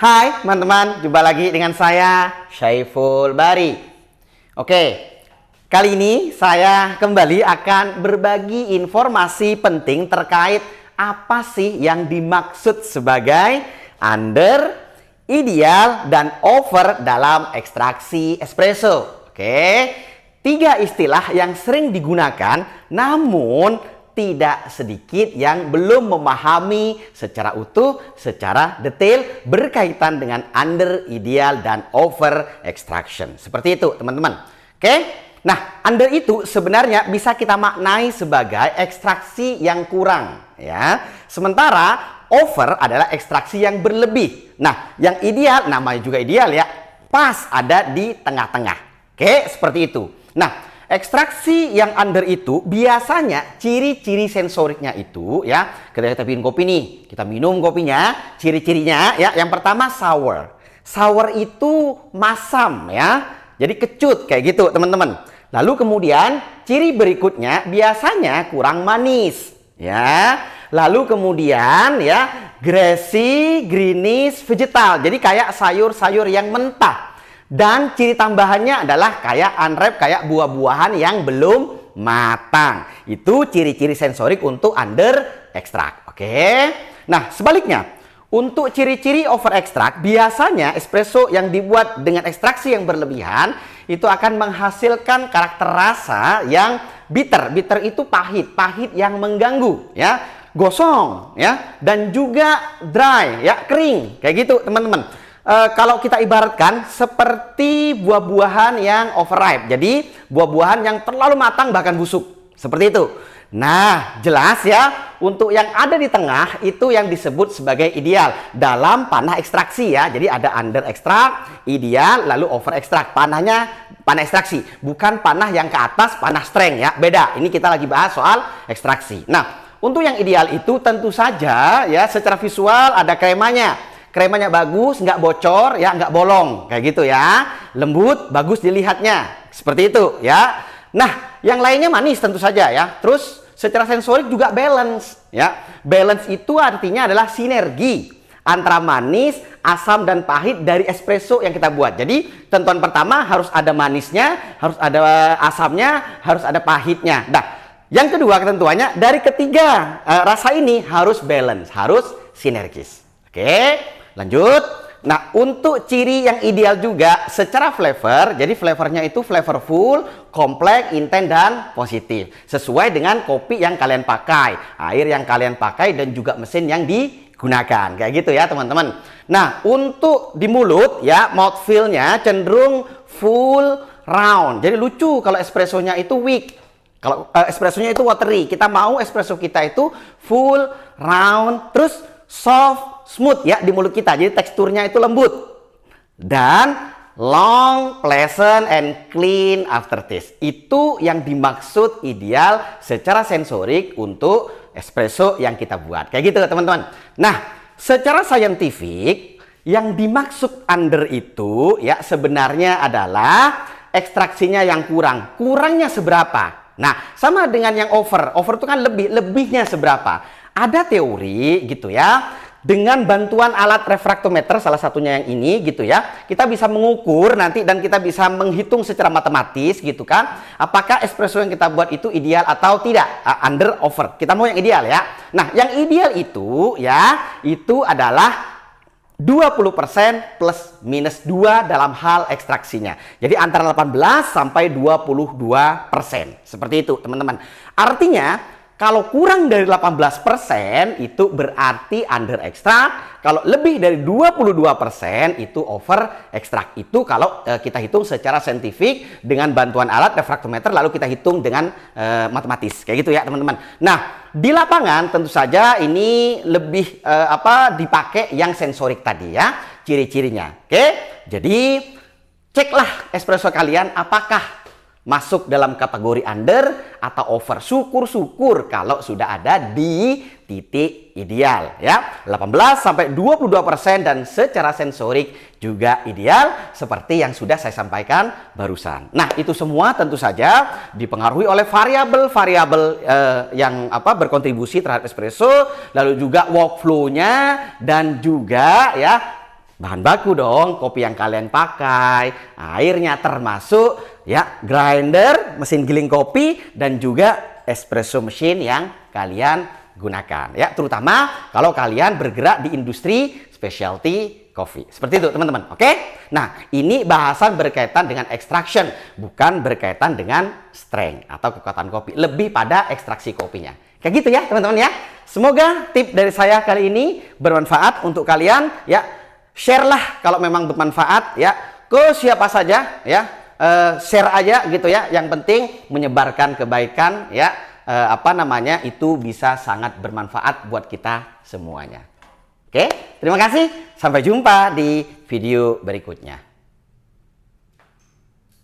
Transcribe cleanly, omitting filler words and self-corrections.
Hai teman-teman, jumpa lagi dengan saya Syaiful Bari. Oke, kali ini saya kembali akan berbagi informasi penting terkait apa sih yang dimaksud sebagai under, ideal, dan over dalam ekstraksi espresso. Oke, tiga istilah yang sering digunakan namun tidak sedikit yang belum memahami secara utuh, secara detail berkaitan dengan under, ideal, dan over extraction. Seperti itu, teman-teman. Oke? Nah, under itu sebenarnya bisa kita maknai sebagai ekstraksi yang kurang, ya. Sementara over adalah ekstraksi yang berlebih. Nah, yang ideal, namanya juga ideal ya, pas ada di tengah-tengah. Oke, seperti itu. Nah, ekstraksi yang under itu biasanya ciri-ciri sensoriknya itu ya, ketika kita bikin kopi nih, kita minum kopinya, ciri-cirinya ya, yang pertama sour. Sour itu masam ya, jadi kecut kayak gitu teman-teman. Lalu kemudian ciri berikutnya biasanya kurang manis ya. Lalu kemudian ya, grassy, greenish, vegetal. Jadi kayak sayur-sayur yang mentah. Dan ciri tambahannya adalah kayak unripe, kayak buah-buahan yang belum matang. Itu ciri-ciri sensorik untuk under extract. Oke. Nah, sebaliknya, untuk ciri-ciri over extract, biasanya espresso yang dibuat dengan ekstraksi yang berlebihan itu akan menghasilkan karakter rasa yang bitter. Bitter itu pahit, pahit yang mengganggu, ya. Gosong, ya. Dan juga dry, ya, kering. Kayak gitu, teman-teman. Kalau kita ibaratkan seperti buah-buahan yang overripe. Jadi buah-buahan yang terlalu matang bahkan busuk. Seperti itu. Nah, jelas ya, untuk yang ada di tengah itu yang disebut sebagai ideal dalam panah ekstraksi ya. Jadi ada under extract, ideal, lalu over extract. Panahnya panah ekstraksi, bukan panah yang ke atas, panah strength ya. Beda. Ini kita lagi bahas soal ekstraksi. Nah, untuk yang ideal itu tentu saja ya, secara visual ada kremanya. Kremanya bagus, nggak bocor, ya, nggak bolong, kayak gitu ya. Lembut, bagus dilihatnya, seperti itu ya. Nah, yang lainnya manis tentu saja ya. Terus secara sensorik juga balance ya. Balance itu artinya adalah sinergi antara manis, asam, dan pahit dari espresso yang kita buat. Jadi tentuan pertama harus ada manisnya, harus ada asamnya, harus ada pahitnya. Nah, yang kedua ketentuannya dari ketiga rasa ini harus balance, harus sinergis. Oke, lanjut. Nah, untuk ciri yang ideal juga secara flavor, jadi flavornya itu flavorful, kompleks, intens, dan positif. Sesuai dengan kopi yang kalian pakai, air yang kalian pakai, dan juga mesin yang digunakan. Kayak gitu ya, teman-teman. Nah, untuk di mulut ya, mouthfeel-nya cenderung full round. Jadi lucu kalau espressonya itu weak. Kalau espressonya itu watery. Kita mau espresso kita itu full round, terus soft, smooth ya di mulut kita. Jadi teksturnya itu lembut. Dan long, pleasant, and clean aftertaste. Itu yang dimaksud ideal secara sensorik untuk espresso yang kita buat. Kayak gitu teman-teman. Nah, secara saintifik yang dimaksud under itu ya sebenarnya adalah ekstraksinya yang kurang. Kurangnya seberapa? Nah, sama dengan yang over. Over itu kan lebihnya seberapa? Ada teori gitu ya. Dengan bantuan alat refraktometer, salah satunya yang ini gitu ya, kita bisa mengukur nanti dan kita bisa menghitung secara matematis gitu kan, apakah espresso yang kita buat itu ideal atau tidak, under, over. Kita mau yang ideal ya. Nah, yang ideal itu ya, itu adalah 20% plus minus 2 dalam hal ekstraksinya. Jadi antara 18 sampai 22%. Seperti itu, teman-teman. Artinya kalau kurang dari 18% itu berarti under extract. Kalau lebih dari 22% itu over extract. Itu kalau kita hitung secara saintifik dengan bantuan alat refraktometer lalu kita hitung dengan matematis. Kayak gitu ya, teman-teman. Nah, di lapangan tentu saja ini lebih dipakai yang sensorik tadi ya, ciri-cirinya. Oke? Jadi ceklah espresso kalian apakah masuk dalam kategori under atau over. Syukur-syukur kalau sudah ada di titik ideal ya. 18 sampai 22% dan secara sensorik juga ideal seperti yang sudah saya sampaikan barusan. Nah, itu semua tentu saja dipengaruhi oleh variabel-variabel yang berkontribusi terhadap espresso, lalu juga workflow-nya dan juga ya bahan baku dong, kopi yang kalian pakai, airnya termasuk ya grinder, mesin giling kopi dan juga espresso machine yang kalian gunakan ya, terutama kalau kalian bergerak di industri specialty coffee. Seperti itu teman-teman. Oke? Nah, ini bahasan berkaitan dengan extraction, bukan berkaitan dengan strength atau kekuatan kopi, lebih pada ekstraksi kopinya. Kayak gitu ya teman-teman ya. Semoga tip dari saya kali ini bermanfaat untuk kalian ya. Share lah kalau memang bermanfaat ya ke siapa saja ya, share aja gitu ya, yang penting menyebarkan kebaikan ya, itu bisa sangat bermanfaat buat kita semuanya. Oke, terima kasih, sampai jumpa di video berikutnya.